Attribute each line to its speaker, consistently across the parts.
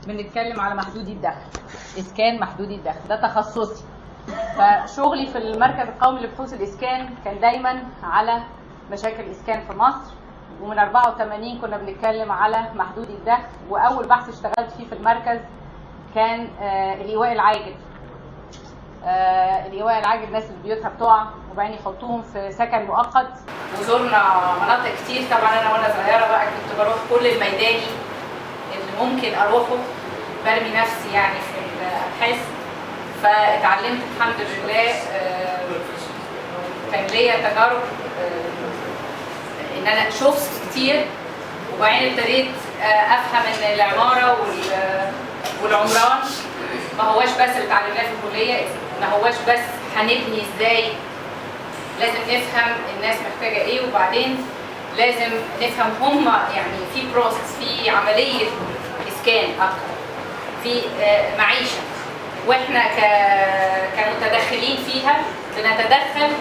Speaker 1: بنتكلم على محدودي الدخل، اسكان محدودي الدخل، ده تخصصي. فشغلي في المركز القومي لبحوث الاسكان كان دايما على مشاكل الاسكان في مصر، ومن 84 كنا بنتكلم على محدودي الدخل. واول بحث اشتغلت فيه في المركز كان الايواء العاجل. الايواء العاجل، الناس اللي بيوتها بتقع وبعدين يحطوهم في سكن مؤقت. وزورنا مناطق كتير طبعا. انا وانا صغيره بقى كنت بروح كل الميداني اللي ممكن اروحه، برمي نفسي يعني في الابحاث. فاتعلمت الحمد لله. كان ليا تجارب ان انا شفت كتير، وبعدين ابتديت افهم ان العماره والعمران ما هواش بس اللي اتعلمناه في الكليه، ما هواش بس هنبني ازاي. لازم نفهم الناس محتاجه ايه، وبعدين لازم نفهم هم يعني في بروسس، في عمليه اسكان اكتر، في معيشه، واحنا كمتدخلين فيها بنتدخل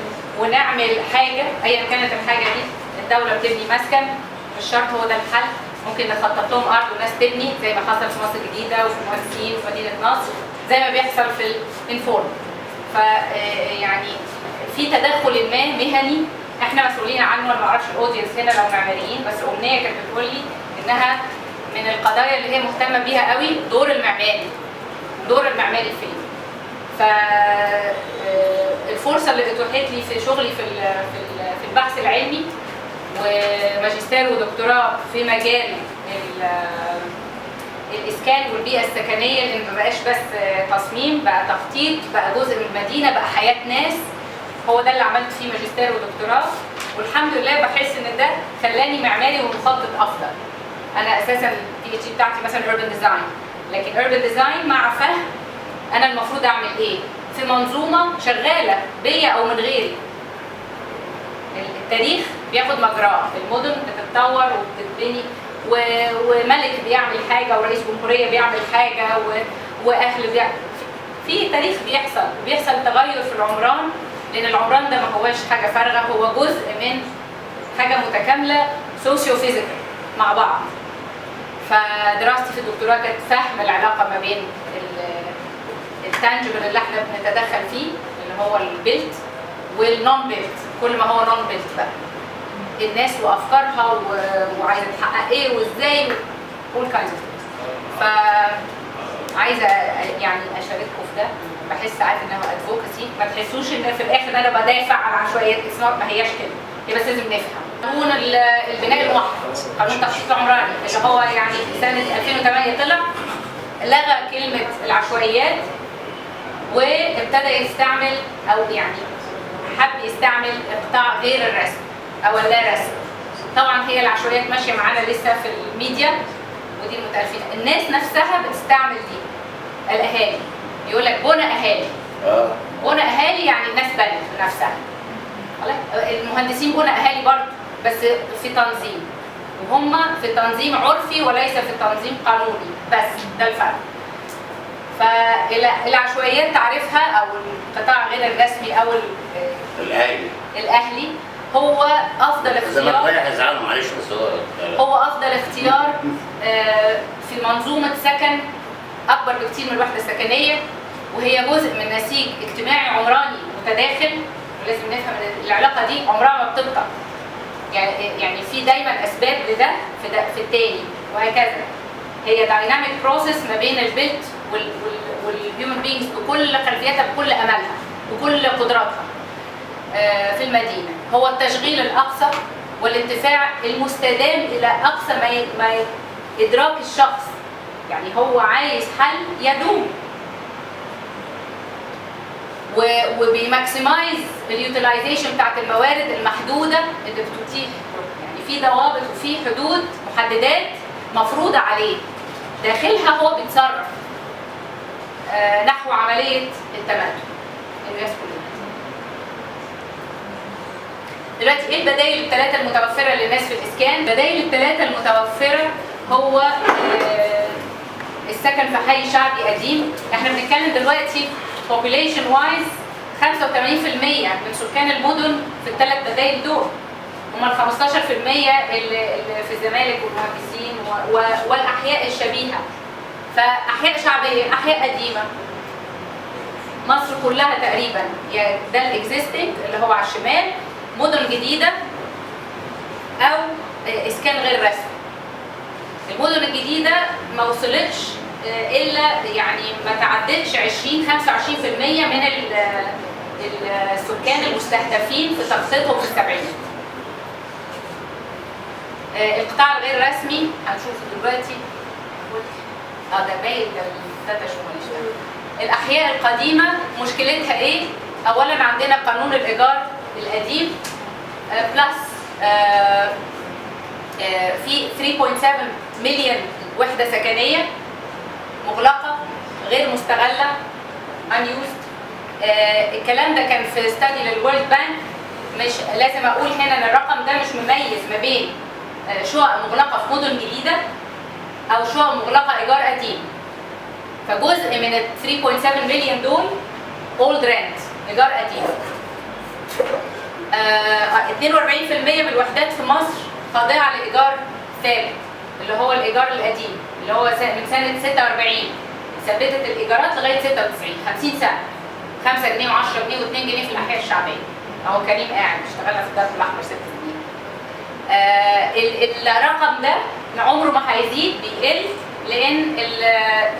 Speaker 1: ونعمل حاجه ايا كانت الحاجه دي. الدوله بتبني مسكن، مش شرط هو ده الحل، ممكن نخطط لهم ارض وناس تبني زي ما حصل في مصر الجديده وفي المهندسين وفي مدينه نصر، زي ما بيحصل في الانفورم. فيعني في تدخل ما مهني احنا مسؤولين عنه. انا ما اعرفش الاودينس هنا لو معماريين، بس امنيه كانت بتقول لي انها من القضايا اللي هي مهتمه بيها قوي دور المعماري، دور المعماري فين. فالفرصه اللي اتوحت لي في شغلي في البحث العلمي وماجستير ودكتوراه في مجال الاسكان والبيئه السكنيه، لان ما بقاش بس تصميم، بقى تخطيط، بقى جزء من المدينه، بقى حياه ناس. هو ده اللي عملت فيه ماجستير ودكتوراه، والحمد لله بحس ان ده خلاني معماري ومخطط افضل. انا اساسا البي اتش دي بتاعتي مثلا urban ديزاين، لكن urban ديزاين مع فهم انا المفروض اعمل ايه في منظومه شغاله بيا او من غيري. التاريخ بياخد مجراه، المدن بتتطور وبتتبني، وملك بيعمل حاجه ورئيس جمهوريه بيعمل حاجه واهل بيعمل. في تاريخ بيحصل تغير في العمران، لان العمران ده ما هواش حاجه فارغه، هو جزء من حاجه متكامله سوسيو فيزيكال مع بعض. فدراستي في الدكتوراه كانت فهم العلاقه ما بين التانجبل اللي احنا بنتدخل فيه اللي هو البيلت والنون بيلت. كل ما هو نون بيلت بقى الناس وافكارها وعايزه تحقق ايه وازاي all kinds of things. فعايزه يعني اشارككم في ده. بحس ساعات انه ادفوكسي، ما تحسوش ان في الاخر انا بدافع عن عشوائيات اسمها، ما هياش كده. هي بس لازم نفهم قانون البناء الموحد، قانون التخطيط العمراني اللي هو يعني سنه 2008 طلع لغى كلمه العشوائيات وابتدى يستعمل او يعني حب يستعمل اقطاع غير الرسم او اللا رسم. طبعا هي العشوائيات ماشيه معانا لسه في الميديا، ودي المتألفين. الناس نفسها بتستعمل دي. الاهالي يقول لك بنى اهالي. بنى اهالي يعني الناس بنت نفسها. المهندسين بنى اهالي برضه، بس في تنظيم، وهم في تنظيم عرفي وليس في تنظيم قانوني، بس ده الفرق. فالعشوائيات تعرفها او القطاع غير الرسمي او الاهلي هو افضل اختيار. هو افضل اختيار في منظومه سكن اكبر بكتير من الوحده السكنيه، وهي جزء من نسيج اجتماعي عمراني متداخل. ولازم نفهم ان العلاقه دي عمرها ما بتبطأ، يعني في دايما اسباب لده في التاني وهكذا. هي دايناميك بروسيس ما بين البيلت والهيومن بينجز بكل خلفياتها، بكل امالها، بكل قدراتها في المدينه. هو التشغيل الاقصى والانتفاع المستدام الى اقصى ما ادراك الشخص. يعني هو عايز حل يدوم وبيماكسمايز اليوتيلايزيشن بتاعت الموارد المحدوده اللي بتتيح. يعني في ضوابط وفي حدود محددات مفروضه عليه، داخلها هو بيتصرف نحو عمليه التمدد الناس كلها. دلوقتي ايه البدائل الثلاثه المتوفره للناس في الاسكان؟ البدائل الثلاثه المتوفره هو السكن في حي شعبي قديم. احنا بنتكلم دلوقتي population wise 85% من سكان المدن في الثلاث بدائل دول، هم ال 15% اللي في الزمالك والمهندسين والاحياء الشبيهه. فاحياء شعبيه، احياء قديمه، مصر كلها تقريبا يعني ده الاكزيستنج اللي هو على الشمال، مدن جديده او اسكان غير رسمي. المدن الجديده ما وصلتش الا يعني ما تعدتش 20-25% من السكان المستهدفين في تخطيطهم في السبعينات. القطاع الغير رسمي هنشوفه دلوقتي. ده باين ده شمال. الاحياء القديمه مشكلتها ايه؟ اولا عندنا قانون الايجار القديم بلس في 3.7 مليون وحده سكنيه مغلقه غير مستغله unused. الكلام ده كان في ستادي للورلد بانك. مش لازم اقول هنا ان الرقم ده مش مميز ما بين شقق مغلقه في مدن جديده او شقق مغلقه ايجار قديم. فجزء من ال 3.7 مليون دول اولد رنت ايجار قديم. 42% من الوحدات في مصر خاضعه لايجار ثابت اللي هو الايجار القديم اللي هو من سنه 46 ثبتت الايجارات لغايه 96 50 سنه 5 جنيه و10 جنيه و2 جنيه في الاحياء الشعبيه. اهو كريم قاعد اشتغلنا في الدرب الاحمر 6 سنين. الرقم ده عمره ما هيزيد، بيقل لان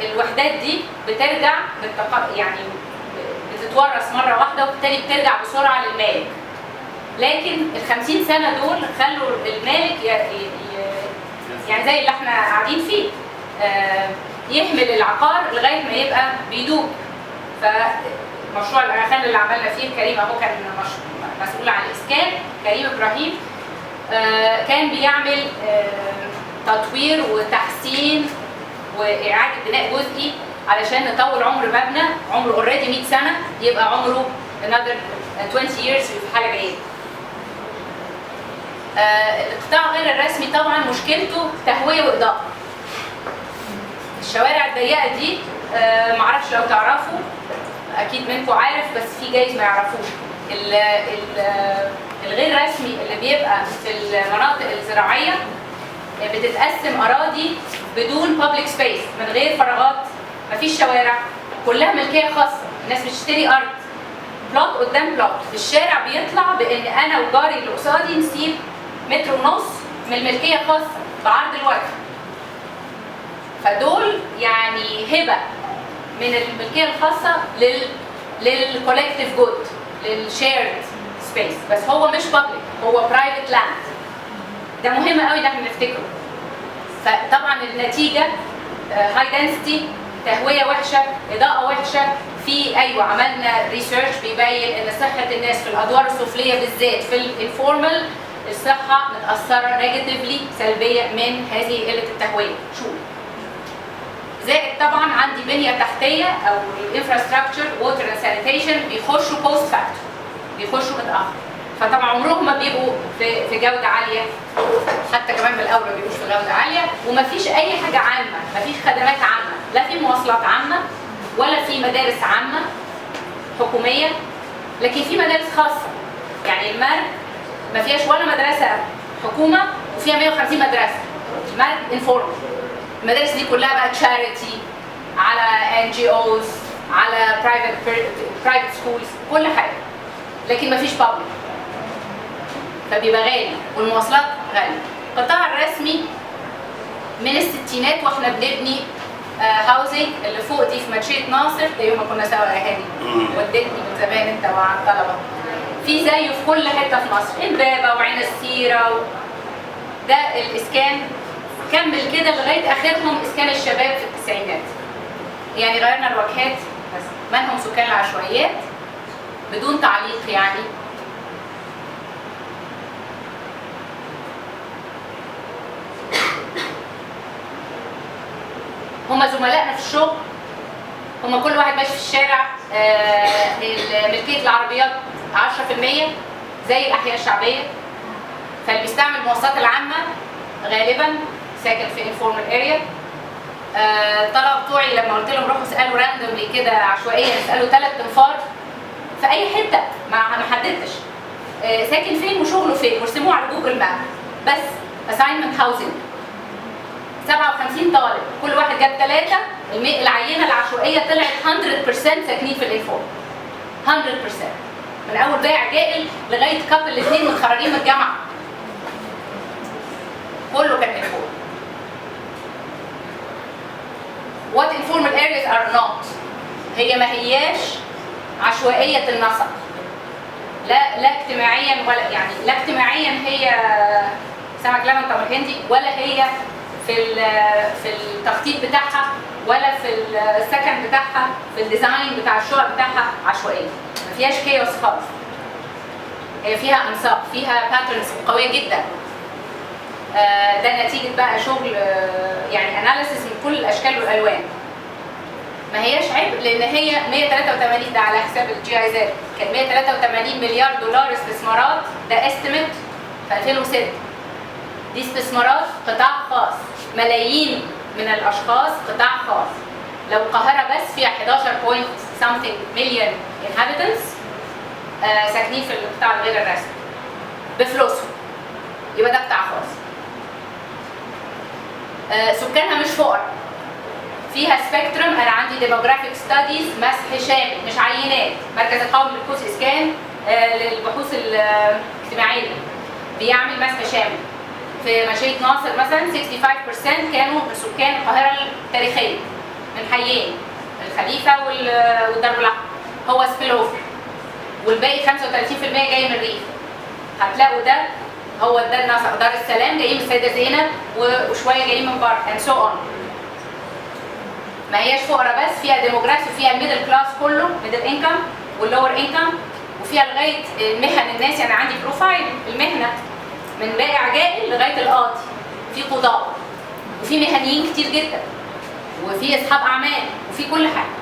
Speaker 1: الوحدات دي بترجع يعني بتتورث مره واحده وبالتالي بترجع بسرعه للمالك. لكن ال 50 سنه دول خلوا المالك يعني زي اللي احنا قاعدين فيه يحمل العقار لغايه ما يبقى بيدوب. فمشروع الاغاخان اللي عملنا فيه كريم اهو كان مسؤول عن الاسكان، كريم ابراهيم كان بيعمل تطوير وتحسين واعاده بناء جزئي علشان نطول عمر مبنى عمره اوريدي 100 سنه يبقى عمره another 20 years في حاله جيده. القطاع غير الرسمي طبعا مشكلته تهويه واضاءه. الشوارع الضيقه دي معرفش لو تعرفوا، اكيد منكم عارف بس في جايز ما يعرفوش. الغير رسمي اللي بيبقى في المناطق الزراعيه بتتقسم اراضي بدون بابليك سبيس، من غير فراغات، مفيش شوارع، كلها ملكيه خاصه. الناس بتشتري ارض بلوت قدام بلوت، الشارع بيطلع بان انا وجاري اللي قصادي نسيب 1.5 متر من الملكيه الخاصه بعرض الوجه. فدول يعني هبه من الملكيه الخاصه للكولكتيف جود، للشيرد سبيس، بس هو مش بابليك، هو برايفت لاند. ده مهم قوي ان احنا نفتكره. فطبعا النتيجه هاي دنسيتي، تهويه وحشه، اضاءه وحشه. في عملنا ريسيرش بيبين ان صحه الناس في الادوار السفليه بالذات في الانفورمال الصحه متاثره نيجاتيفلي سلبيه من هذه قله التهويه. زائد طبعا عندي بنيه تحتيه او الانفراستراكشر ووتر اند سانيتيشن بيخشوا بوست فاكتور، بيخشوا متاخر. فطبعا عمرهم ما بيبقوا في جوده عاليه، حتى كمان بالاول ما بيبقوش في جوده عاليه. ومفيش اي حاجه عامه، مفيش خدمات عامه، لا في مواصلات عامه ولا في مدارس عامه حكوميه، لكن في مدارس خاصه. يعني المرج ما فيهاش ولا مدرسه حكومه وفيها 150 مدرسه. المرج انفورمال. المدارس دي كلها بقى تشاريتي، على NGOs، على برايفت سكولز، كل حاجه، لكن مفيش بابليك، فبيبقى غالي والمواصلات غاليه. القطاع الرسمي من الستينات واحنا بنبني هاوزنج. اللي فوق دي في ماتشيه ناصر، ده يوم ما كنا سوا يا هاني، ودتني من زمان انت مع الطلبه. في زيه في كل حته في مصر، امبابه وعين السيره ده الاسكان كمل كده لغايه اخرهم اسكان الشباب في التسعينات. يعني غيرنا الواجهات بس منهم سكان العشوائيات بدون تعليق. يعني هم زملائنا في الشغل، هم كل واحد ماشي في الشارع ملكيه العربيات 10% زي الاحياء الشعبيه. فاللي بيستعمل المواصلات العامه غالبا ساكن في انفورمال اريا. الطلبه بتوعي لما قلت لهم روحوا اسالوا راندوملي كده عشوائيا، اسالوا 3 انفار في اي حته، ما حددتش ساكن فين وشغله فين، وارسموه على جوجل ماب بس. اساينمنت هاوزنج 57 طالب، كل واحد جاب 3، العينه العشوائيه طلعت 100% ساكنين في الانفورم. 100% من اول بائع جائل لغايه كابل الاثنين متخرجين من الجامعه. كله كان انفورم. What informal areas are not؟ هي ما هياش عشوائيه النسق. لا اجتماعيا ولا يعني لا اجتماعيا هي سمك لبن تمر هندي، ولا هي في التخطيط بتاعها، ولا في السكن بتاعها، في الديزاين بتاع الشقق بتاعها عشوائيه. ما فيهاش كيوس خالص. هي فيها انساق، فيها باترنز قويه جدا. ده نتيجه بقى شغل يعني اناليسيس من كل الاشكال والالوان. ما هياش عيب لان هي 183، ده على حساب الجي اي زد، كان 183 مليار دولار استثمارات، ده استيميت في 2006. دي استثمارات قطاع خاص، ملايين من الاشخاص قطاع خاص. لو القاهره بس فيها 11 مليون inhabitants ساكنين في القطاع الغير الرسمي بفلوسهم، يبقى ده قطاع خاص. سكانها مش فقراء، فيها سبيكتروم. انا عندي ديموغرافيك ستاديز مسح شامل مش عينات. مركز القومي للبحوث اسكان للبحوث الاجتماعيه بيعمل مسح شامل. في مشيئة ناصر مثلا 65% كانوا من سكان القاهره التاريخيه من حيين الخليفه والدرب الاحمر، هو سبيل اوفر، والباقي 35% جاي من الريف. هتلاقوا ده هو ده النسق. دار السلام جايين من السيده زينب وشويه جايين من بره and so on. ما هياش فقراء بس، فيها ديموغرافي، فيها الميدل كلاس كله، ميدل انكم واللور انكم، وفيها لغايه المهن الناس. يعني عندي بروفايل المهنه من بائع جائل لغايه القاضي، في قضاء وفي مهنيين كتير جدا وفي اصحاب اعمال وفي كل حاجه.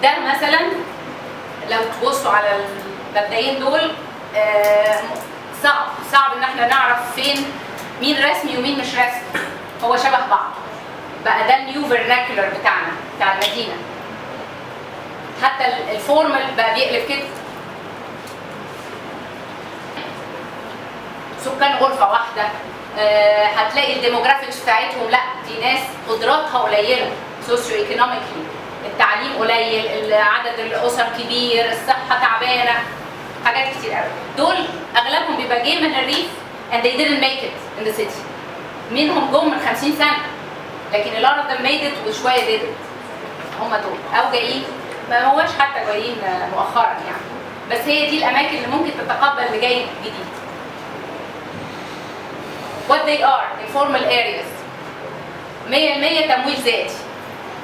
Speaker 1: ده مثلا لو تبصوا على المبدئين دول صعب ان احنا نعرف فين مين رسمي ومين مش رسمي. هو شبه بعض بقى. ده النيو فيرناكولر بتاعنا بتاع المدينه. حتى الفورمال بقى بيقلب كده. سكان غرفه واحده. هتلاقي الديموغرافيكس بتاعتهم لا، دي ناس قدراتها قليله سوسيو ايكونوميكلي، التعليم قليل، عدد الاسر كبير، الصحه تعبانه، حاجات كتير قوي. دول اغلبهم بيبقى جاي من الريف and they didn't make it in the city. منهم جم من 50 سنه، لكن a lot of them made it وشويه didn't. هم دول او جايين ما هوش حتى جايين مؤخرا يعني، بس هي دي الاماكن اللي ممكن تتقبل اللي جاي جديد. What they are informal areas 100% تمويل ذاتي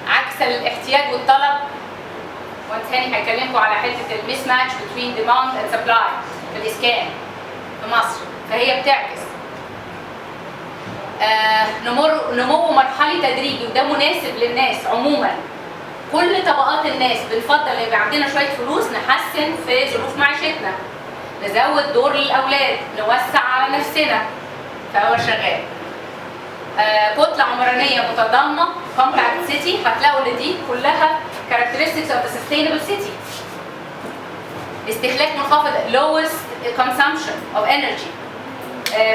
Speaker 1: عكس الاحتياج والطلب. وانتاني هيكلمكم على حته الميس ماتش between demand and supply في الاسكان في مصر. فهي بتعكس نمو مرحلي تدريجي، وده مناسب للناس عموما. كل طبقات الناس بنفضل يبقى عندنا شويه فلوس نحسن في ظروف معيشتنا، نزود دور للاولاد، نوسع على نفسنا. فهو شغال. كتله عمرانيه متضامنه كومباكت سيتي. هتلاقوا ان دي كلها characteristics of the sustainable city. استهلاك منخفض lowest consumption of energy.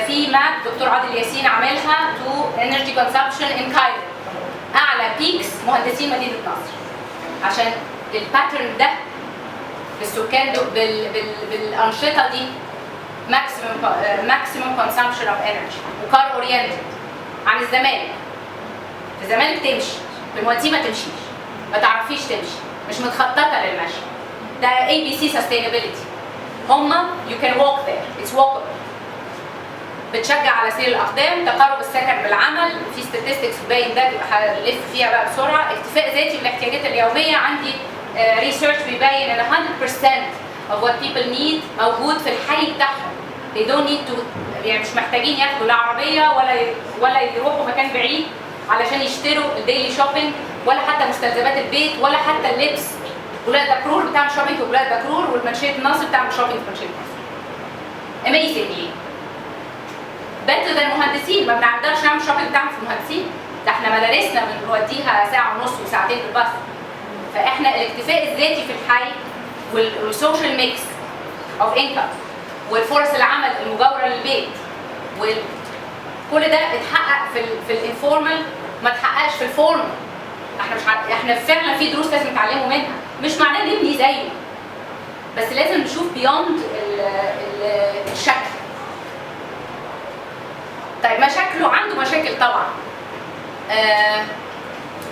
Speaker 1: في ماب دكتور عادل ياسين عاملها to energy consumption in Cairo. اعلى بيكس مهندسين مدينه نصر، عشان الباترن ده بالسكان بالانشطه دي maximum consumption of energy وكار اورينتد عن الزمالك. في الزمالك تمشي، في المواتيه ما تمشيش، ما تعرفيش تمشي، مش متخططه للمشي. ده ABC sustainability. هما you can walk there, it's walkable. بتشجع على سير الاقدام، تقارب السكن بالعمل، في statistics باين ده هنلف فيها بقى بسرعه. اكتفاء ذاتي بالاحتياجات اليوميه. عندي ريسيرش بيبين ان 100% of what people need موجود في الحي بتاعهم. they don't need to يعني مش محتاجين ياخدوا لا عربيه ولا يروحوا مكان بعيد علشان يشتروا الديلي شوبينج، ولا حتى مستلزمات البيت، ولا حتى اللبس. ولاد دكرور بتعمل شوبينج في ولاد دكرور، والمنشيه النصر بتعمل شوبينج في منشيه النصر. اميزنجلي بنت ده المهندسين ما بنقدرش نعمل شوبينج بتاعهم في المهندسين. ده احنا مدارسنا بنوديها ساعه ونص وساعتين بالباص. فاحنا الاكتفاء الذاتي في الحي والسوشيال ميكس اوف انكم والفرص العمل المجاوره للبيت كل ده اتحقق في الانفورمال، ما اتحققش في الفورمال. احنا مش احنا فعلا في دروس لازم نتعلموا منها، مش معناه نبني زيه، بس لازم نشوف بيوند الشكل. طيب مشاكله، عنده مشاكل طبعا.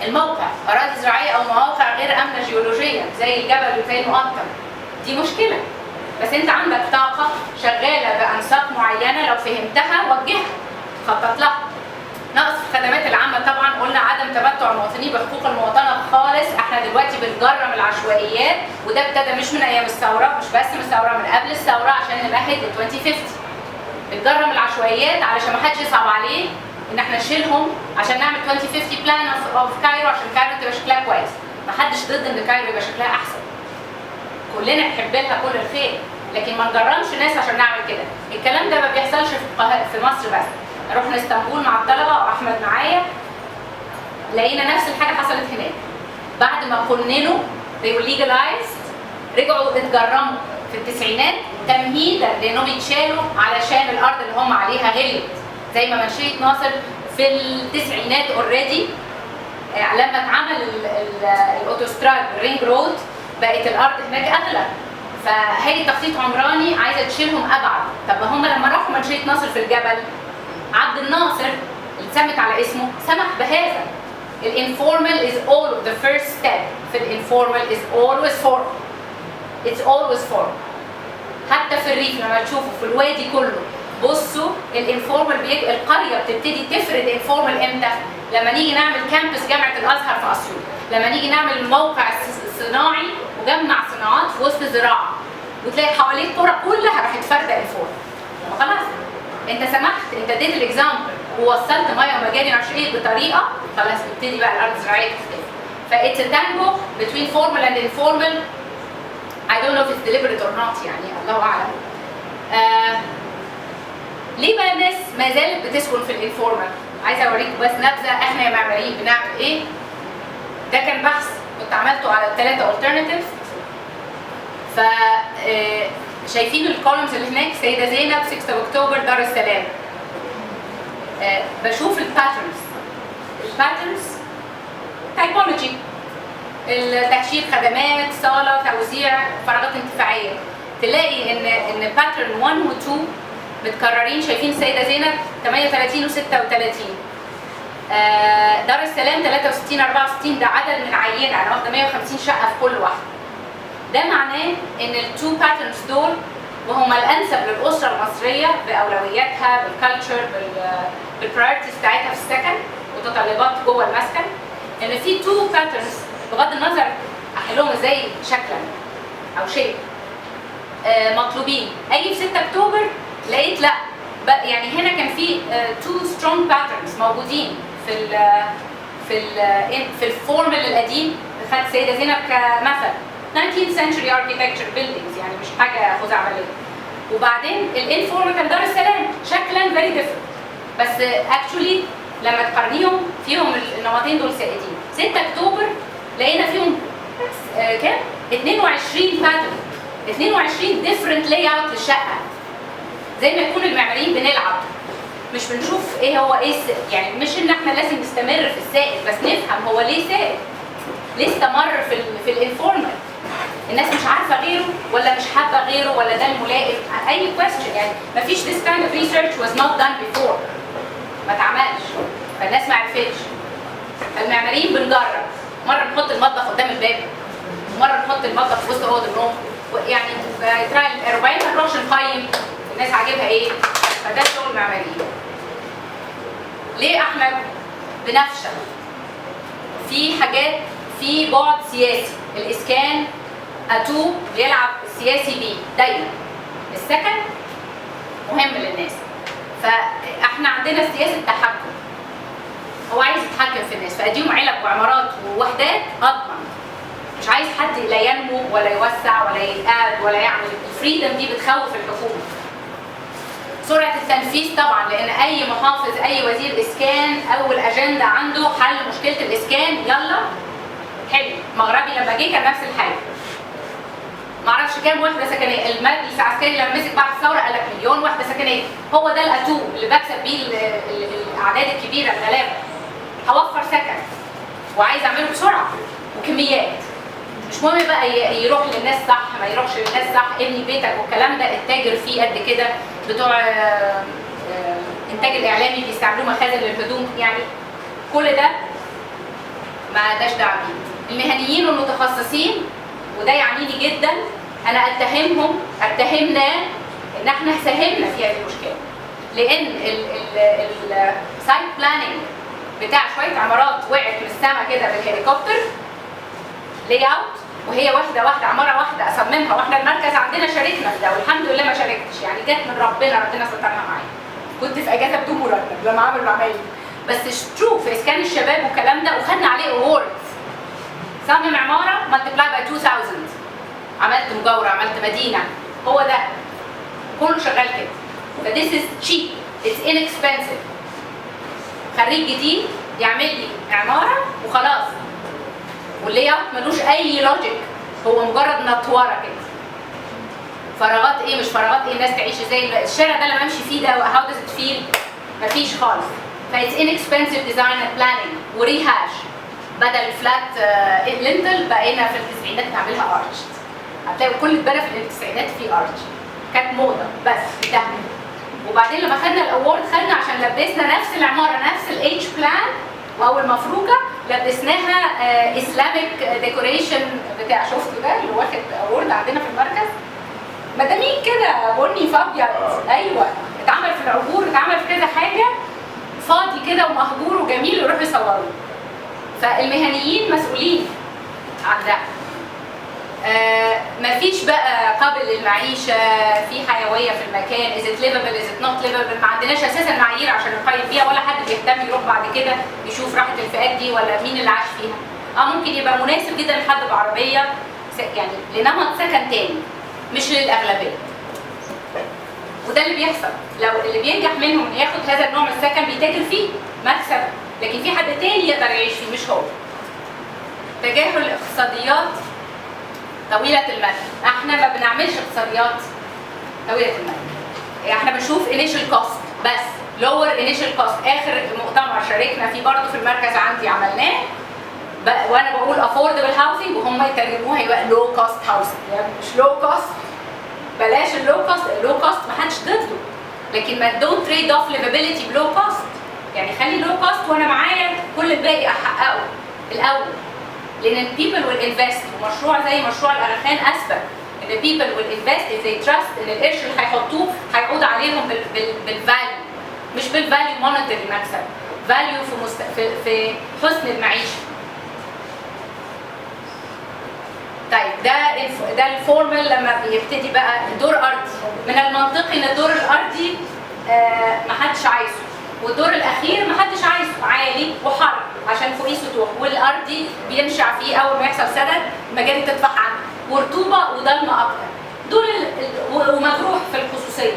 Speaker 1: الموقع، اراضي زراعيه او مواقع غير امنه جيولوجيا زي الجبل وزي المقطم، دي مشكله. بس انت عندك طاقه شغاله بانساق معينه، لو فهمتها وجهها، خطط لها. نقص في الخدمات العامه طبعا، قلنا عدم تمتع المواطنين بحقوق المواطنه خالص. احنا دلوقتي بنجرم العشوائيات، وده ابتدى مش من ايام الثوره، مش بس من الثوره، من قبل الثوره، عشان نمهد ل 2050. بنجرم العشوائيات علشان ما حدش يصعب عليه ان احنا نشيلهم، عشان نعمل 2050 بلان اوف كايرو، عشان كايرو تبقى شكلها كويس. ما حدش ضد ان كايرو يبقى شكلها احسن، كلنا نحب لها كل الخير، لكن ما نجرمش ناس عشان نعمل كده. الكلام ده ما بيحصلش في مصر بس. رحنا اسطنبول مع الطلبه واحمد معايا، لقينا نفس الحاجه حصلت هناك. بعد ما قننوا they were legalized، رجعوا اتجرموا في التسعينات تمهيدا لانهم يتشالوا علشان الارض اللي هم عليها غليت. زي ما منشيه ناصر في التسعينات اوريدي، لما اتعمل الاوتوستراد الرينج رود بقت الارض هناك اغلى، فهي تخطيط عمراني عايزه تشيلهم ابعد. طب ما هم لما راحوا منشيه ناصر في الجبل، عبد الناصر اللي اتسمت على اسمه سمح بهذا. الانفورمال is all of the first step، في الانفورمال is always formal. it's always formal. حتى في الريف لما تشوفوا في الوادي كله، بصوا الانفورمال القريه بتبتدي تفرد انفورمال امتى؟ لما نيجي نعمل كامبس جامعه الازهر في اسيوط، لما نيجي نعمل موقع صناعي وجمع صناعات في وسط زراعه، وتلاقي حواليه القرى كلها راحت فارده انفورمال. خلاص انت سمحت، انت اديت الاكزامبل ووصلت ميه ومجاري عشوائيه بطريقه، خلاص بتبتدي بقى الارض الزراعيه تختلف. فاتس تانجو بين فورمال اند انفورمال. I don't know if it's deliberate or not، يعني الله اعلم. ليه بقى الناس ما زالت بتسكن في الانفورمال؟ عايزه اوريكم بس نبذه احنا يا معماريين بنعمل ايه. ده كان بحث كنت عملته على الثلاثه alternatives. ف شايفين الكولومز اللي هناك، سيده زينب، 6 اكتوبر، دار السلام. بشوف الباترنز تايبولوجي، التهشير، خدمات، صاله، توزيع، فراغات انتفاعيه. تلاقي ان باترن 1 و 2 متكررين. شايفين السيده زينب 38 و 36، دار السلام 63 64. ده عدد من عينه، انا واخده 150 شقه في كل واحده. ده معناه ان التو باترنز دول وهما الانسب للاسره المصريه باولوياتها، بالكالتشر، بالبرايورتيز بتاعتها في السكن وتطلبات جوه المسكن، ان في تو باترنز بغض النظر احلهم ازاي شكلا او شيء مطلوبين. اجي في 6 اكتوبر لقيت لا، يعني هنا كان في تو سترونج باترنز موجودين في الفورمال القديم. خدت السيده زينب كمثل 19th century architecture buildings، يعني مش حاجه خزعبليه. وبعدين الانفورمال كان دار السلام شكلا very different، بس اكشولي لما تقارنيهم فيهم النمطين دول سائدين. 6 اكتوبر لقينا فيهم كام؟ 22 باترن، 22 different layout للشقه. زي ما يكون المعماريين بنلعب، مش بنشوف ايه هو ايه يعني مش ان احنا لازم نستمر في السائد، بس نفهم هو ليه سائد، ليه استمر في الانفورمال. الناس مش عارفه غيره ولا مش حابه غيره ولا ده الملائم، اي question. يعني مفيش this kind of research was not done before، ما اتعملش، فالناس ما عرفتش. فالمعماريين بنجرب، مره نحط المطبخ قدام الباب، ومره نحط المطبخ في وسط اوضه النوم، يعني ترايل 40 ما نروحش نقيم الناس عاجبها ايه. فده شغل المعماريين. ليه احنا بنفشل؟ في حاجات، في بعد سياسي. الاسكان اتو بيلعب السياسي بيه دايما. السكن مهم للناس، فاحنا عندنا سياسه تحكم، هو عايز يتحكم في الناس، فاديهم علب وعمارات ووحدات اضمن، مش عايز حد لا ينمو ولا يوسع ولا يتقاد ولا يعمل. الفريدم دي بتخوف الحكومه. سرعه التنفيذ طبعا، لان اي محافظ، اي وزير اسكان اول اجنده عنده حل مشكله الاسكان، يلا حلو. مغربي لما جه كان نفس الحاجه. معرفش كام وحده سكنيه. المجلس العسكري لما مسك بعد الثوره قال لك مليون وحده سكنيه. هو ده الاتو اللي بكسب بيه الاعداد الكبيره الغلابه. هوفر سكن وعايز اعمله بسرعه وكميات. مش مهم بقى يروح للناس صح ما يروحش للناس صح، ابني بيتك والكلام ده التاجر فيه قد كده، بتوع انتاج الاعلامي بيستعملوه مخازن للهدوم، يعني كل ده ما لناش دعوه بيه. المهنيين والمتخصصين وده يعنيني جدا، انا اتهمنا ان احنا ساهمنا في هذه المشكله، لان السايت بلاننج بتاع شويه عمارات وقعت من السما كده بالهليكوبتر لي اوت، وهي واحده عماره واحده اصممها، واحنا المركز عندنا شاركنا في ده والحمد لله ما شاركتش، يعني جت من ربنا سترها معايا. كنت في اجازه بدون مرتب لما عملوا العمايل، بس شوف اسكان الشباب والكلام ده وخدنا عليه اووردز. صمم عماره ملتبلاي باي 2000، عملت مجاوره، عملت مدينه، هو ده كله شغال كده. ف this is cheap, it's inexpensive. خريج جديد يعمل لي عماره وخلاص، واللي اوت ملوش اي لوجيك، هو مجرد نطوره كده. فراغات ايه مش فراغات ايه، الناس تعيش ازاي، الشارع ده لما امشي فيه ده هاو داز ات فيل، مفيش خالص. فايتس انكسبنسيف ديزاين اند بلاننج وريهاش. بدل الفلات لينتل بقينا في التسعينات نعملها ارش. هتلاقوا كل اتبنى في التسعينات في ارش، كانت موضه بس ده. وبعدين لما خدنا الاوورد خدنا عشان لبسنا نفس العماره نفس الاتش بلان واول مفروكه لبسناها اسلامك ديكوريشن بتاع، شفتوا ده اللي واخد اوورد عندنا في المركز؟ مدامين كده بني فابيض، ايوه اتعمل في العبور، اتعمل في كذا حاجه فاضي كده ومهجور وجميل يروحوا يصوروه. فالمهنيين مسؤولين عن ده. مفيش بقى قابل للمعيشه، في حيويه في المكان، از ات ليفبل از ات نوت ليفبل، ما عندناش اساسا معايير عشان نقيم بيها، ولا حد بيهتم يروح بعد كده يشوف راحه الفئات دي ولا مين اللي عاش فيها. ممكن يبقى مناسب جدا لحد بعربيه يعني لنمط سكن تاني مش للاغلبيه. وده اللي بيحصل، لو اللي بينجح منهم ان ياخد هذا النوع من السكن بيتاجر فيه مكسب، لكن في حد تاني يقدر يعيش فيه مش هو. تجاهل الاقتصاديات طويله المدى. احنا ما بنعملش اقتصاديات طويله المدى، احنا بنشوف انيشال كوست بس، لور انيشال كوست. اخر مؤتمر شاركنا فيه برضه في المركز عندي عملناه وانا بقول افوردبل هاوسنج وهم يترجموها يبقى لو كوست هاوسنج، يعني مش لو كوست، بلاش اللو كوست، اللو كوست ما حدش ضده، لكن ما دونت تريد اوف ليفابيلتي بلو كوست، يعني خلي لو كوست وانا معايا كل الباقي احققه الاول. لان البيبل ويل انفست، ومشروع زي مشروع الاغاخان اثبت ان البيبل ويل انفست if they trust ان القرش اللي هيحطوه هيعود عليهم بالفاليو، مش بالفاليو مونيتري مكسب، فاليو في حسن المعيشه. طيب ده الفورمال لما بيبتدي بقى دور ارضي. من المنطقي ان الدور الارضي محدش عايزه، والدور الاخير محدش عايزه، عالي وحر عشان فوقيه سطوح، والارضي بينشع فيه اول ما يحصل سدد المجاري تطفح عنه، ورطوبه وضلمه اكتر. دول ومجروح في الخصوصيه.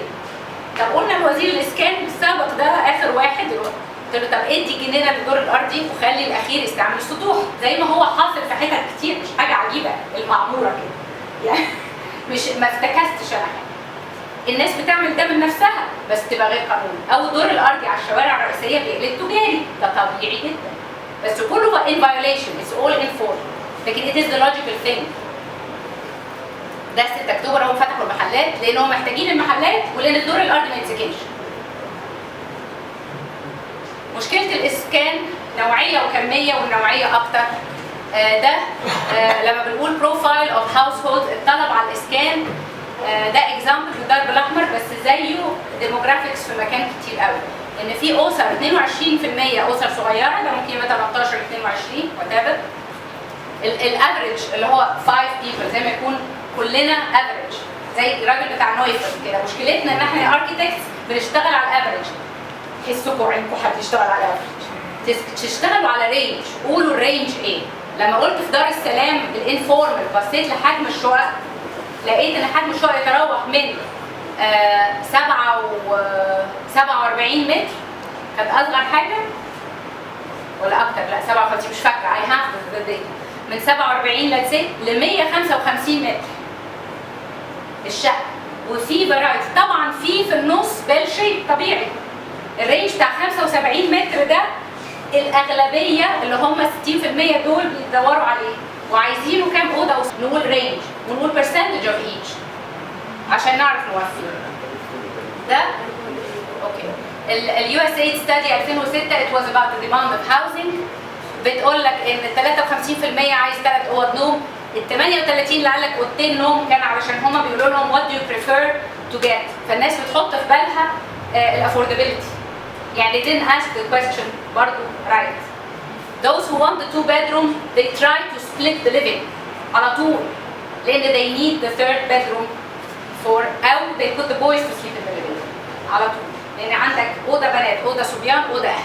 Speaker 1: طب قلنا لوزير الاسكان السابق ده اخر واحد، قلت له طب ادي جنينه للدور الارضي وخلي الاخير يستعمل السطوح زي ما هو حاصل في حتت كتير، مش حاجه عجيبه المعموره كده يعني مش ما افتكستش انا حاجه. الناس بتعمل ده من نفسها بس تبقى غير قانوني. او الدور الارضي على الشوارع الرئيسيه بيقلب تجاري، ده طبيعي جدا بس كله in violation, it's all informed، لكن it is the logical thing. ده 6 اكتوبر هم فتحوا المحلات لانهم محتاجين المحلات ولان الدور الارضي ما يتسكنش. مشكله الاسكان نوعيه وكميه، والنوعيه اكتر. ده لما بنقول بروفايل اوف هاوس هولد، الطلب على الاسكان ده اكزامبل في الدرب الاحمر بس زيه ديموغرافيكس في مكان كتير قوي. ان في اسر 22% اسر صغيره، ده ممكن يبقى 18 ل 22 وات. الافريج اللي هو 5 بيبل زي ما يكون كلنا افريج، زي الراجل بتاع نويفر كده. مشكلتنا ان احنا اركيتكتس بنشتغل على الافريج. حسكوا عينكم حد يشتغل على الافريج، تشتغلوا على رينج، قولوا الرينج ايه. لما قلت في دار السلام الانفورمال بصيت لحجم الشقق، لقيت ان حجم الشقق يتراوح من 47 متر كانت اصغر حاجه، ولا اكتر، لا 57 مش فاكره، اي هاف من 47 ل 155 متر. الشقه. وفي فرايتي طبعا، في النص بيل شيب طبيعي. الرينج بتاع 75 متر ده الاغلبيه اللي هم 60% دول بيدوروا عليه، وعايزينه كام اوضه؟ نقول رينج ونقول برسنتج اوف ايتش عشان نعرف نوفي ده. اوكي. اليو اس اي ستادي 2006 it was about the demand of housing، بتقول لك ان 53% عايز 3 اوض نوم، ال 38 اللي قال لك اوضتين نوم كان علشان هما بيقولوا لهم what do you prefer to get، فالناس بتحط في بالها الافوردابيلتي. يعني didn't ask the question برضه right. Those who want the 2 bedroom they try to split the living على طول، لان they need the 3rd bedroom for او they put the boys to sleep in the living على طول، لان عندك اوضه بنات، اوضه صبيان، اوضه اهل.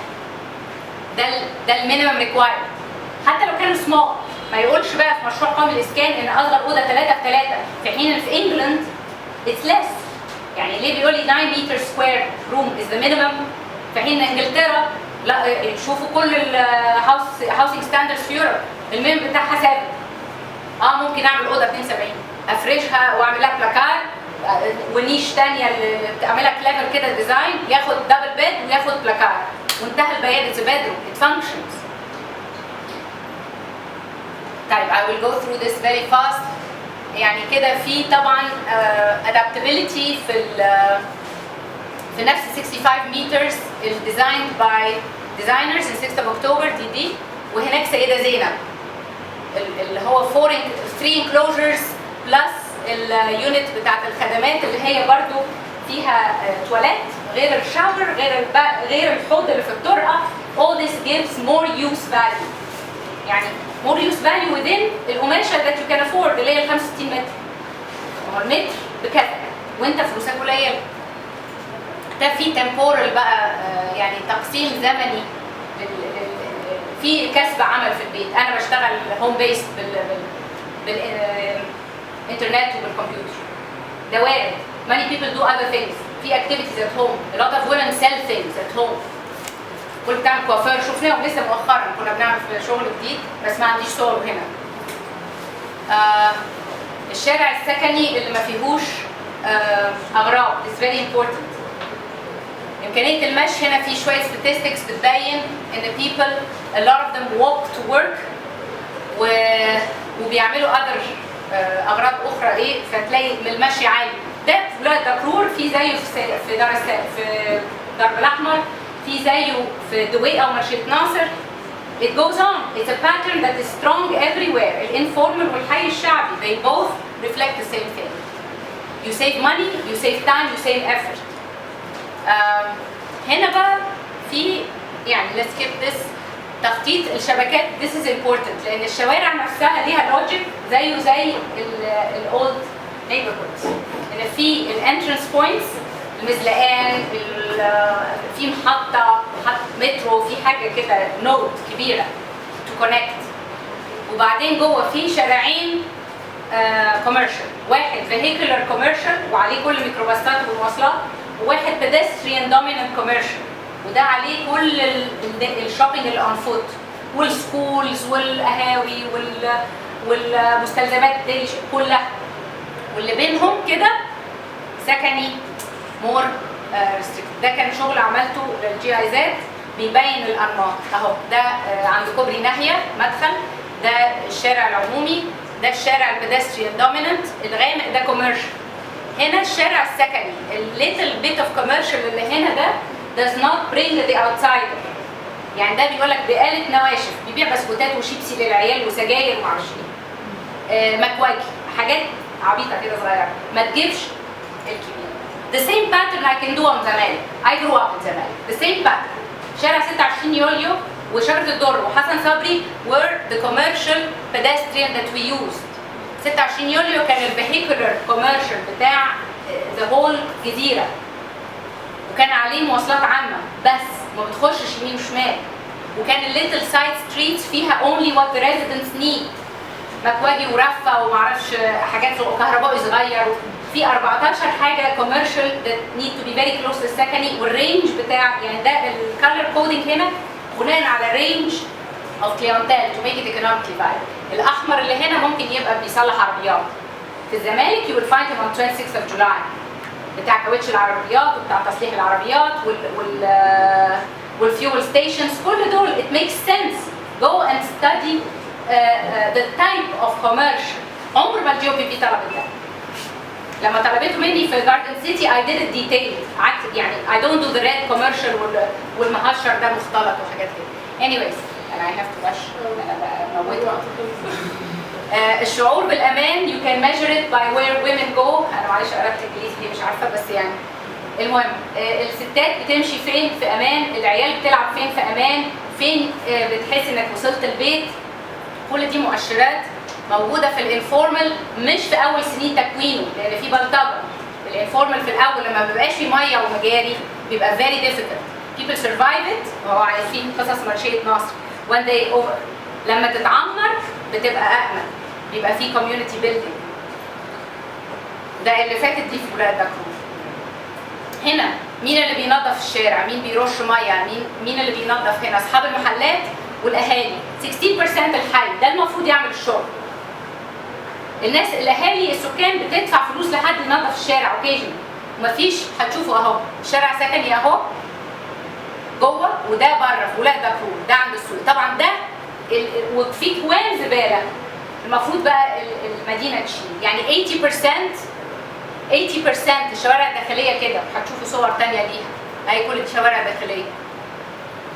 Speaker 1: ده المينيمم ريكوايرد حتى لو كانوا سمول. ما يقولش بقى في مشروع قومي الاسكان ان اصغر اوضه 3 في 3، في حين في انجلاند اتس ليس. يعني ليه بيقول لي 9 متر سكوير روم از ذا مينيمم، في حين انجلترا لا، شوفوا كل الهاوسنج ستاندردز في يوروب المينيمم بتاعها 7. ممكن اعمل اوضه 72 افرشها واعمل لها بلاكار ونيش ثانيه اللي بتعملها كليفر كده ديزاين، ياخد دبل بيد وياخد بلاكار وانتهى البيان. اتس بيدروم، ات فانكشنز. طيب I will go through this very fast. يعني كده في طبعا adaptability في نفس 65 meters designed by designers in 6 of October دي. وهناك سيدة زينب اللي هو 3 enclosures plus اليونت بتاعت الخدمات اللي هي برضو فيها تواليت غير الشاور غير الحوض اللي في الطرقة. all this gives more use value. يعني more use value within القماشه that you can afford اللي هي ال 65 متر. هو المتر بكذا وانت فلوسك قليله. ده في temporal بقى يعني تقسيم زمني في كسب عمل في البيت. انا بشتغل هوم بيست بالانترنت وبالكمبيوتر. ده وارد. many people do other things. في activities at home. a lot of women sell things at home. كل بتاع كوافير شفناهم لسه مؤخرا، كنا بنعمل في شغل جديد بس ما عنديش صور هنا. الشارع السكني اللي ما فيهوش اغراض is very important. امكانيه المشي هنا في شويه statistics بتبين ان people a lot of them walk to work وبيعملوا other اغراض اخرى فتلاقي من المشي عالي. ده دكرور في زيه في دار الاحمر، في زيه في دوي او مرشد ناصر. It goes on. It's a pattern that is strong everywhere. الانفورمال والحي الشعبي they both reflect the same thing. You save money, you save time, you save effort. هنا بقى في يعني let's keep this تخطيط الشبكات. This is important لأن الشوارع نفسها ليها لوجيك زيه زي الأولد neighborhoods. إن في الانترنس بوينتس المزلقان، في محطة مترو، في حاجة كده نود كبيرة to connect. وبعدين جوه في شارعين كوميرشال، واحد فيهيكولر كوميرشال وعليه كل الميكروباصات والمواصلات، وواحد pedestrian dominant commercial وده عليه كل الشوبينج اللي اون فوت والسكولز والقهاوي والمستلزمات دي كلها، واللي بينهم كده سكني مور ريستريكت. ده كان شغل عملته للجي اي زد بيبين الانماط اهو. ده عند كوبري ناهيه مدخل، ده الشارع العمومي، ده الشارع البيدستريان دوميننت الغامق، ده كوميرشال. هنا الشارع السكني الليتل بيت اوف كوميرشال اللي هنا ده does not bring the outsider. يعني ده بيقول لك بقالة نواشف، بيبيع بسكوتات وشيبسي للعيال وسجاير ومعرفش ايه، مكواكي، حاجات عبيطه كده صغيره، ما تجيبش الكبير. The same pattern I can do on زمالك. I grew up in زمالك. The same pattern. شارع 26 يوليو وشجرة الدر وحسن صبري were the commercial pedestrian that we used. 26 يوليو كان الفيهيكولر كوميرشال بتاع the whole جزيرة. وكان عليه مواصلات عامة بس ما بتخشش يمين وشمال. وكان الليتل سايد ستريتس فيها only what the residents need. مكواجي ورفة ومعرفش حاجات كهربائي صغير. في 14 حاجة كوميرشال that need to be very close للسكني، والرينج بتاع يعني ده الكالر كودينج هنا بناء على رينج of clientele to make it economically viable. الأحمر اللي هنا ممكن يبقى بيصلح عربيات، في الزمالك you will find him on 26th of July بتاع كاوتش العربيات وبتاع تصليح العربيات والفيول ستيشنز. كل دول it makes sense go and study the type of commercial. عمر ما الجي او بي بي طلبت ده. لما طلبته مني في جاردن سيتي I did it detailed. قعدت يعني I don't do the red commercial والمهشر ده مختلط وحاجات كده. anyways and I have to rush. انا بموته. الشعور بالامان you can measure it by where women go. انا معلش قرأت انجليزي دي مش عارفه بس يعني المهم الستات بتمشي فين في امان، العيال بتلعب فين في امان، فين بتحس انك وصلت البيت. كل دي مؤشرات موجوده في الانفورمال مش في اول سنين تكوينه لان في بلطجه. الانفورمال في الاول لما بيبقاش في ميه ومجاري بيبقى very difficult. people survive it وهو عارفين قصص مرشيه نصر one day over. لما تتعمر بتبقى امن بيبقى في community building. ده اللي فاتت دي في ولاد دكتور. هنا مين اللي بينظف الشارع؟ مين بيرش ميه؟ مين اللي بينظف هنا؟ اصحاب المحلات والاهالي. 16% الحي ده المفروض يعمل الشغل. الناس الاهالي السكان بتدفع فلوس لحد ينظف الشارع اوكيجن. ومفيش هتشوفوا اهو شارع سكني اهو جوه وده بره في ولاد دكتور ده عند السوق. طبعا ده وفي كوان زباله المفروض بقى المدينه تشيل. يعني 80% الشوارع الداخليه كده. هتشوفوا صور ثانيه ليها اهي كل دي شوارع داخليه.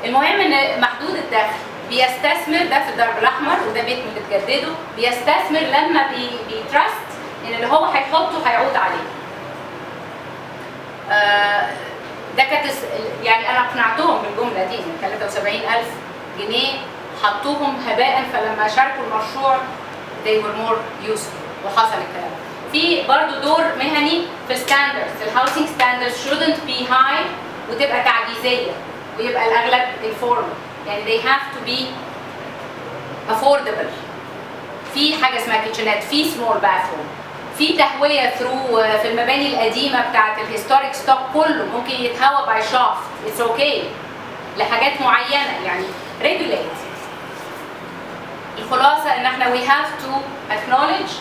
Speaker 1: المهم ان محدود الدخل بيستثمر ده في الدرب الاحمر وده بيت من اللي بتجدده. بيستثمر لما بيتراست ان اللي هو هيحطه هيعود عليه. ده كانت يعني انا اقنعتهم بالجمله دي من 73,000 جنيه حطوهم هباء فلما شاركوا المشروع they were more useful وحصل الكلام. في برضو دور مهني في الستاندردز. الهاوسنج ستاندردز shouldn't be high وتبقى تعجيزيه ويبقى الاغلب informal. يعني they have to be affordable. في حاجه اسمها كيتشنات، في سمول باثروم، في تهويه ثرو في المباني القديمه بتاعت الهيستوريك ستوك كله ممكن يتهوى باي شافت اتس اوكي لحاجات معينه يعني ريجوليت. الخلاصه ان احنا we have to acknowledge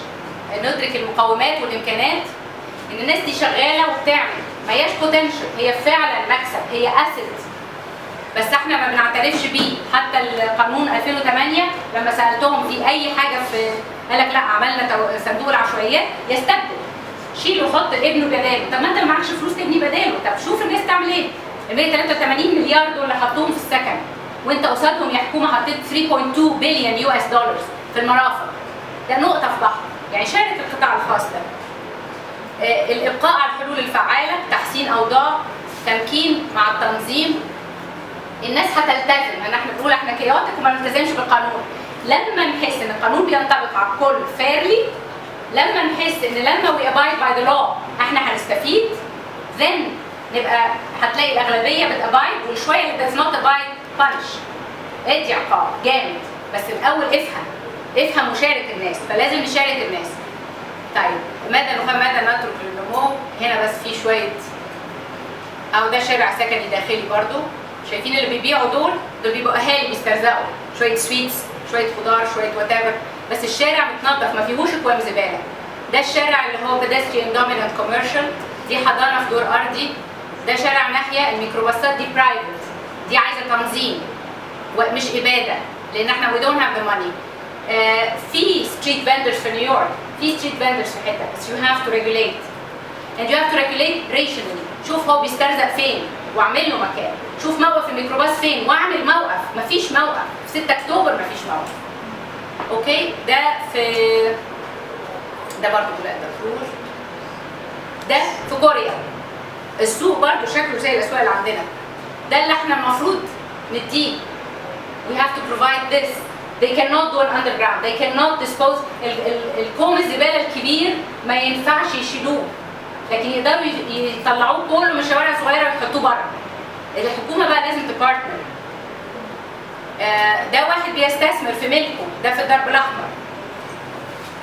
Speaker 1: ندرك المقومات والامكانات ان الناس دي شغاله وبتعمل ما هياش بوتنشال، هي فعلا مكسب، هي اسيت بس احنا ما بنعترفش بيه. حتى القانون 2008 لما سالتهم في اي حاجه في قال لك لا عملنا صندوق العشوائيات يستبدل شيل وحط ابنه بداله. طب ما انت ما معكش فلوس تبني بداله، طب شوف الناس تعمل ايه. ال 183 مليار دول اللي حطوهم في السكن وانت قصادهم يا حكومه حطيت 3.2 بليون يو اس دولار في المرافق. ده نقطه في بحر. يعني شارك القطاع الخاص ده. الابقاء على الحلول الفعاله، تحسين اوضاع، تمكين مع التنظيم. الناس هتلتزم ان احنا بنقول احنا كيوتك وما نلتزمش بالقانون. لما نحس ان القانون بينطبق على الكل فيرلي، لما نحس ان لما we abide by the law احنا هنستفيد، then نبقى هتلاقي الاغلبيه بتابايد والشويه اللي does not abide punish. ادي عقاب جامد بس الاول افهم وشارك الناس. فلازم نشارك الناس. طيب ماذا نترك للنمو؟ هنا بس في شويه او ده شارع سكني داخلي برضو. شايفين اللي بيبيعوا دول بيبقوا اهالي بيسترزقوا شويه سويتس شويه خضار شويه واتيفر بس الشارع متنظف ما فيهوش اكوام زباله. ده الشارع اللي هو pedestrian dominant commercial. دي حضانه في دور ارضي. ده شارع ناحيه الميكروباصات دي برايفت. دي عايزه تنظيم ومش اباده لان احنا we don't have the money. في ستريت فيندرز في نيويورك، في ستريت فيندرز في حته بس you have to regulate and you have to regulate rationally. شوف هو بيسترزق فين واعمل له مكان. شوف موقف الميكروباص فين واعمل موقف. مفيش موقف في 6 اكتوبر مفيش موقف. اوكي ده برضه بلاد دارفور. ده في كوريا. السوق برضه شكله زي الاسواق اللي عندنا. ده اللي احنا المفروض نديه. We have to provide this. They cannot do it underground. They cannot dispose. الكوم الزباله الكبير ما ينفعش يشيلوه لكن يقدروا يطلعوه كله من شوارع صغيره ويحطوه بره. الحكومه بقى لازم تبارتنر. ده واحد بيستثمر في ملكه. ده في الدرب الاحمر.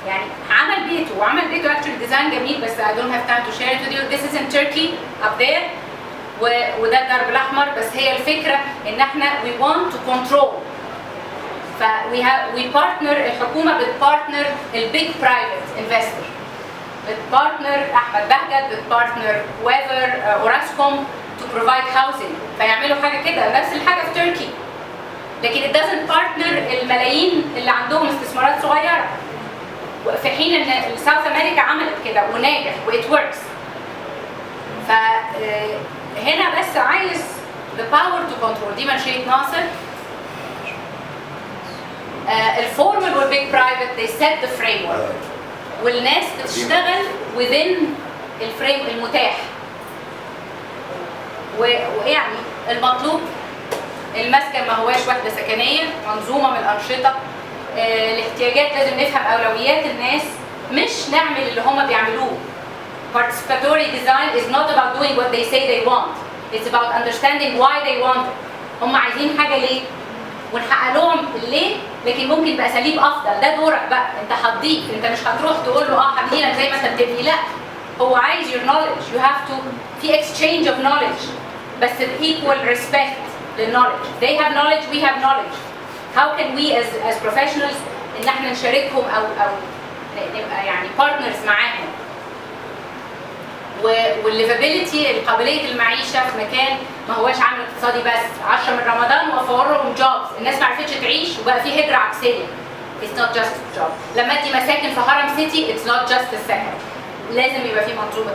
Speaker 1: يعني عمل بيته وعمل بيته actually ديزاين جميل بس I don't have time to share it with you. This is in Turkey up there. وده الدرب الاحمر بس هي الفكره ان احنا we want to control. we partner. الحكومه بتبارتنر البيج برايفت انفستور بتبارتنر احمد بهجت، بتبارتنر ويفر، اوراسكوم to provide housing، فيعملوا حاجه كده. نفس الحاجه في تركي. لكن it doesn't partner الملايين اللي عندهم استثمارات صغيره، في حين ان ساوث امريكا عملت كده وناجح وات وركس. فهنا بس عايز the power to control. دي منشئة ناصر. الفورمال والبيج برايفت they set the framework، والناس بتشتغل within الفريم المتاح. ويعني المطلوب المسكن ما هواش وحده سكنيه، منظومه من الانشطه. الاحتياجات لازم نفهم اولويات الناس، مش نعمل اللي هم بيعملوه. Participatory design is not about doing what they say they want. It's about understanding why they want it. هم عايزين حاجه ليه؟ ونحقق لهم ليه، لكن ممكن باساليب افضل. ده دورك بقى، انت هتضيف، انت مش هتروح تقول له حبيبي زي ما انت بتبني، لا. هو عايز your knowledge. You have to في exchange of knowledge، بس equal respect للknowledge. They have knowledge, we have knowledge. How can we as professionals ان احنا نشاركهم او نبقى يعني partners معاهم. والليفابيلتي، القابليه المعيشه في مكان ما هواش عامل اقتصادي بس. 10 من رمضان وفور لهم جوبز، الناس ما عرفتش تعيش وبقى في هجره عكسيه. It's not just a job. لما ادي مساكن في هرم سيتي it's not just a second. لازم يبقى في منظومه